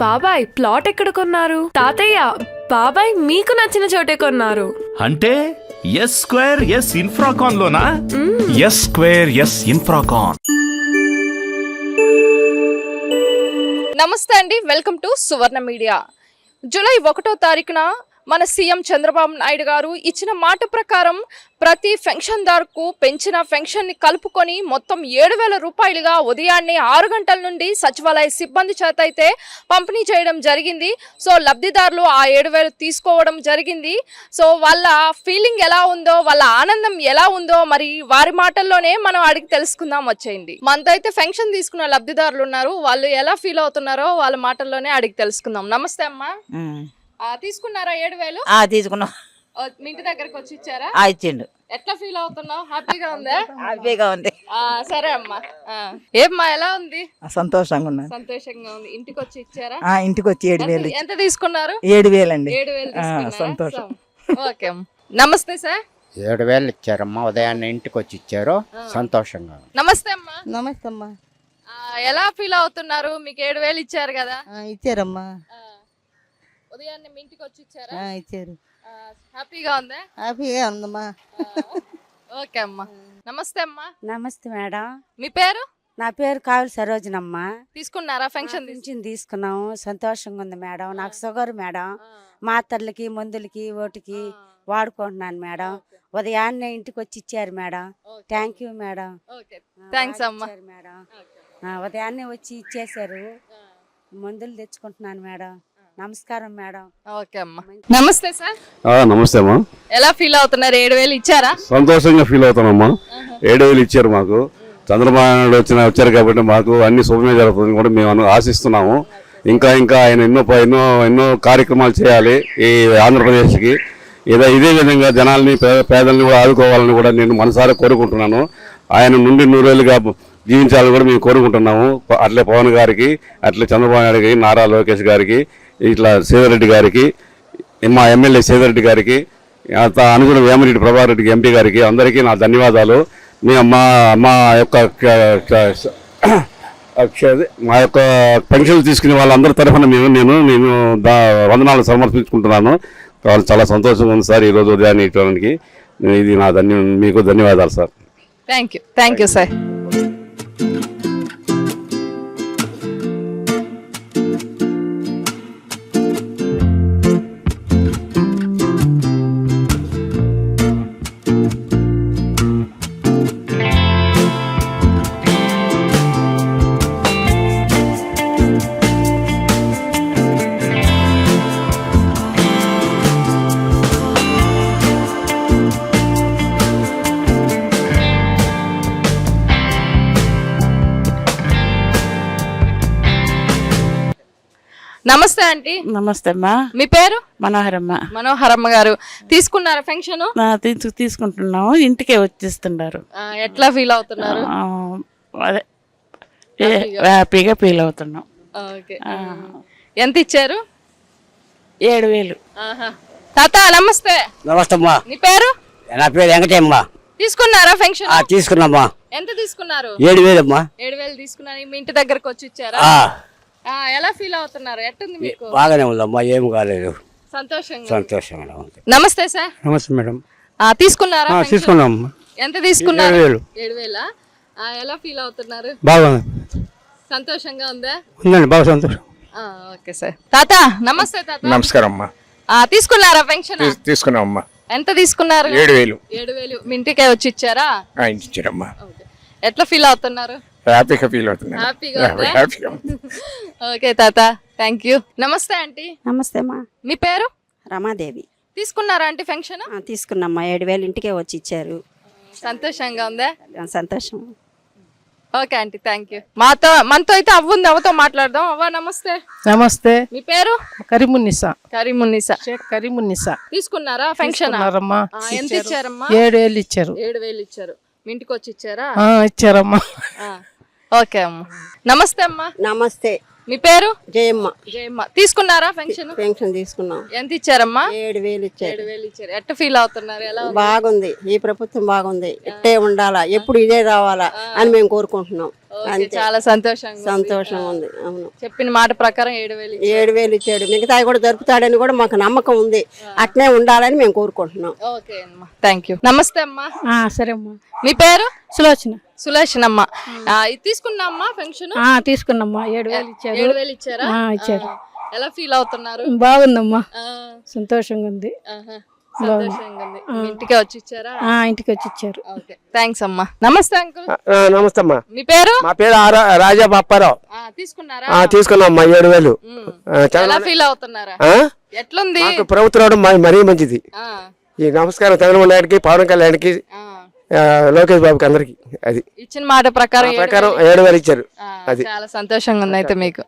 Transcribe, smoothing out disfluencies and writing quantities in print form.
బాబాయ్ ప్లాట్ ఎక్కడ కొన్నారు? తాతయ్య బాబాయ్ మీకు నచ్చిన చోటే కొన్నారు. అంటే ఎస్ స్క్వేర్ ఎస్ ఇన్ఫ్రాకాన్ లోనా? S square S Infracon. నమస్తే అండి, welcome to Suvarna media. July 1వ తారీఖున మన సీఎం చంద్రబాబు నాయుడు గారు ఇచ్చిన మాట ప్రకారం ప్రతి పెన్షన్దారుకు పెంచిన పెన్షన్ని కలుపుకొని మొత్తం 7,000 రూపాయలుగా ఉదయాన్నే 6 గంటల నుండి సచివాలయ సిబ్బంది చేత అయితే పంపిణీ చేయడం జరిగింది. సో లబ్ధిదారులు ఆ 7,000 తీసుకోవడం జరిగింది. సో వాళ్ళ ఫీలింగ్ ఎలా ఉందో, వాళ్ళ ఆనందం ఎలా ఉందో మరి వారి మాటల్లోనే మనం అడిగి తెలుసుకుందాం వచ్చేయండి. మనతో అయితే పెన్షన్ తీసుకున్న లబ్ధిదారులు ఉన్నారు, వాళ్ళు ఎలా ఫీల్ అవుతున్నారో వాళ్ళ మాటల్లోనే అడిగి తెలుసుకుందాం. నమస్తే అమ్మా, తీసుకున్నారా 7,000? తీసుకున్నాం. మీ ఇంటి దగ్గరకు వచ్చి ఇచ్చారా? ఇచ్చిండు. ఎట్లా ఫీల్ అవుతున్నావు? హ్యాపీగా ఉందా? హ్యాపీగా ఉంది. సరే అమ్మా. ఏమ్మా ఎలా ఉంది? సంతోషంగా ఉన్నది. సంతోషంగా ఉంది. ఇంటికి వచ్చి ఇచ్చారా? ఇంటికి వచ్చి 7,000. ఎంత తీసుకున్నారు? 7,000 అండి. 7,000 సంతోషం. ఓకే. నమస్తే సార్. 7,000 ఇచ్చారమ్మా, ఉదయాన్నే ఇంటికి వచ్చి ఇచ్చారు. సంతోషంగా. నమస్తే అమ్మా. నమస్తే అమ్మా. ఎలా ఫీల్ అవుతున్నారు? మీకు 7,000 ఇచ్చారు కదా? ఇచ్చారమ్మా. ఉదయాన్నే మీ ఇంటికి వచ్చి ఇచ్చారా? ఇచ్చారు. హ్యాపీగా ఉందా? హ్యాపీగా ఉందమ్మా. ఓకే అమ్మా. నమస్తే అమ్మా. నమస్తే మేడం. మీ పేరు? నా పేరు కావులు సరోజనమ్మ. తీసుకున్నారా పెన్షన్? తీసుకున్నాము. సంతోషంగా ఉంది మేడం. నాకు షుగర్ మేడం, మాత్రలకి మందులకి ఓటికి వాడుకుంటున్నాను మేడం. ఉదయాన్నే ఇంటికి వచ్చి ఇచ్చారు madam. Thank you madam. Thanks అమ్మా. మేడం ఉదయాన్నే వచ్చి ఇచ్చేసారు. మందులు తెచ్చుకుంటున్నాను మేడం. నమస్కారం మేడం. ఓకే అమ్మా. నమస్తే సార్. నమస్తే అమ్మా. ఎలా ఫీల్ అవుతున్నారు? 7,000 ఇచ్చారా? సంతోషంగా ఫీల్ అవుతామమ్మా. 7,000 ఇచ్చారు మాకు. చంద్రబాబు నాయుడు వచ్చారు కాబట్టి మాకు అన్ని శుభమే జరుగుతుంది కూడా మేము ఆశిస్తున్నాము. ఇంకా ఆయన ఎన్నో కార్యక్రమాలు చేయాలి ఈ ఆంధ్రప్రదేశ్కి. ఇదే విధంగా జనాల్ని పేదల్ని కూడా ఆదుకోవాలని కూడా నేను మనసారా కోరుకుంటున్నాను. ఆయన నుండి 100,000గా జీవించాలని కూడా మేము కోరుకుంటున్నాము. అట్లే పవన్ గారికి, అట్లే చంద్రబాబు నాయుడుకి, నారా లోకేష్ గారికి, ఇట్లా సేదరెడ్డి గారికి, మా ఎమ్మెల్యే సేదరెడ్డి గారికి, అనుగుణ వేమిరెడ్డి ప్రభాకర్ రెడ్డికి ఎంపీ గారికి అందరికీ నా ధన్యవాదాలు. మా యొక్క పెన్షన్లు తీసుకునే వాళ్ళందరి తరఫున నేను వందనాలు సమర్పించుకుంటున్నాను. చాలా సంతోషంగా ఉంది సార్ ఈరోజు ఉదయాన్నే ఇవ్వడానికి. ఇది నా మీకు ధన్యవాదాలు సార్. Thank you sir. నమస్తే ఆంటీ. నమస్తే అమ్మా. మీ పేరు? మనోహరమ్మ. మనోహరమ్మ గారు తీసుకున్నారా పెన్షన్? తీసుకుంటున్నాము. ఇంటికే వచ్చేస్తున్నారు. ఎట్లా ఫీల్ అవుతున్నారు? అదే హ్యాపీగా ఫీల్ అవుతున్నాం. ఎంత ఇచ్చారు? 7,000. తాత నమస్తే. నమస్తే అమ్మా. నీ పేరు? నా పేరు వెంకటేమ్మ. తీసుకున్నారా పెన్షన్? తీసుకున్నామ్మా. ఎంత తీసుకున్నారు? 7,000 అమ్మా. 7,000 తీసుకున్నారు. మీ ఇంటి దగ్గరకు వచ్చి ఇచ్చారా? ఎలా ఫీల్ అవుతున్నారు? ఎట్టుంది మీకు? బాగానే ఉందమ్మా, ఏం కాలేదు. సంతోషంగా ఉంది. నమస్తే సార్. నమస్తే మేడం. తీసుకున్నారా? తీసుకున్నాం. ఎంత తీసుకున్నారు? 7,000. ఎలా ఫీల్ అవుతున్నారు? బాగుంది. సంతోషంగా ఉందా? ఉందండి, బాగా సంతోషం. Okay sir. తాత నమస్తే. తాత నమస్కారం అమ్మా. తీసుకున్నారా పెన్షన్? తీసుకున్నాం అమ్మా. ఎంత తీసుకున్నారు? 7,000. మీ ఇంటికే వచ్చి ఇచ్చారా? ఇచ్చారమ్మా. ఎట్లా ఫీల్ అవుతున్నారు? హ్యాపీగా ఫీల్ అవుతున్నా. హ్యాపీగా. ఓకే తాత, థ్యాంక్ యూ. నమస్తే ఆంటీ. నమస్తే అమ్మా. మీ పేరు? రమాదేవి. తీసుకున్నారా ఆంటీ పెన్షన్? తీసుకున్నామ్మా. 7,000 ఇంటికే వచ్చి ఇచ్చారు. సంతోషంగా ఉందా? సంతోషం. Okay aunty, thank you. మనతో అయితే అవ్వుంది, అవ్వతో మాట్లాడదాం. అవ్వ నమస్తే. నమస్తే. మీ పేరు? కరీమున్నిసా. కరీమున్నిసా. తీసుకున్నారా పెన్షన్? ఎంత ఇచ్చారమ్మా? 7,000 ఇచ్చారు. 7,000 ఇచ్చారు. మీ ఇంటికి వచ్చి ఇచ్చారా? ఇచ్చారమ్మా. ఓకే అమ్మా. నమస్తే అమ్మా. నమస్తే. మీ పేరు? జయమ్మ. తీసుకున్నారా పెన్షన్? పెన్షన్ తీసుకున్నాం. ఎంత ఇచ్చారమ్మా? 7,000 ఇచ్చారు. 7,000 ఇచ్చారు. ఎట్ట ఫీల్ అవుతున్నారు? ఎలా బాగుంది. ఈ ప్రభుత్వం బాగుంది. ఇట్టే ఉండాలా, ఎప్పుడు ఇదే రావాలా అని మేము కోరుకుంటున్నాం. ఓకే, అంతే. చాలా సంతోషంగా ఉంది. సంతోషం ఉంది. అవును, చెప్పిన మాట ప్రకారం 7,000 ఇచ్చారు. 7,000 ఇచ్చాడు. మిగతా కూడా దొరుకుతాడని కూడా మాకు నమ్మకం ఉంది. అట్నే ఉండాలని మేము కోరుకుంటున్నాం. ఓకే అమ్మా, థ్యాంక్ యూ. నమస్తే అమ్మా, సరే అమ్మా. మీ పేరు? సులోచన. సులేషనమ్మ. ఇది తీసుకున్నామ్మా పెన్షన్? తీసుకున్నామ్మా. 7,000 ఇచ్చారు. 7,000 ఇచ్చారా? ఇచ్చారు. ఎలా ఫీల్ అవుతున్నారు? బాగుందమ్మా, ఆ, సంతోషంగా ఉంది. ఆహా, సంతోషంగా ఉంది. మీ ఇంటికే వచ్చి ఇచ్చారా? ఇంటికి వచ్చి ఇచ్చారు. ఓకే, థ్యాంక్స్ అమ్మా. నమస్తే అంకుల్, నమస్తే అమ్మా. మీ పేరు? మా పేరు రాజా బాప్పారావు. తీసుకున్నారా? తీసుకున్నామ్మా 7,000. ఎలా ఫీల్ అవుతున్నారా? ఎట్లుంది? మాకు ప్రభుత్వం మరీ మంచిది. ఈ నమస్కారం చంద్రబాబు నాయుడుకి, పవన్ కళ్యాణ్కి, లోకేష్ బాబుకి, అందరికి. అది ఇచ్చిన మాట ప్రకారం 7,000 ఇచ్చారు. చాలా సంతోషంగా ఉంది అయితే మీకు.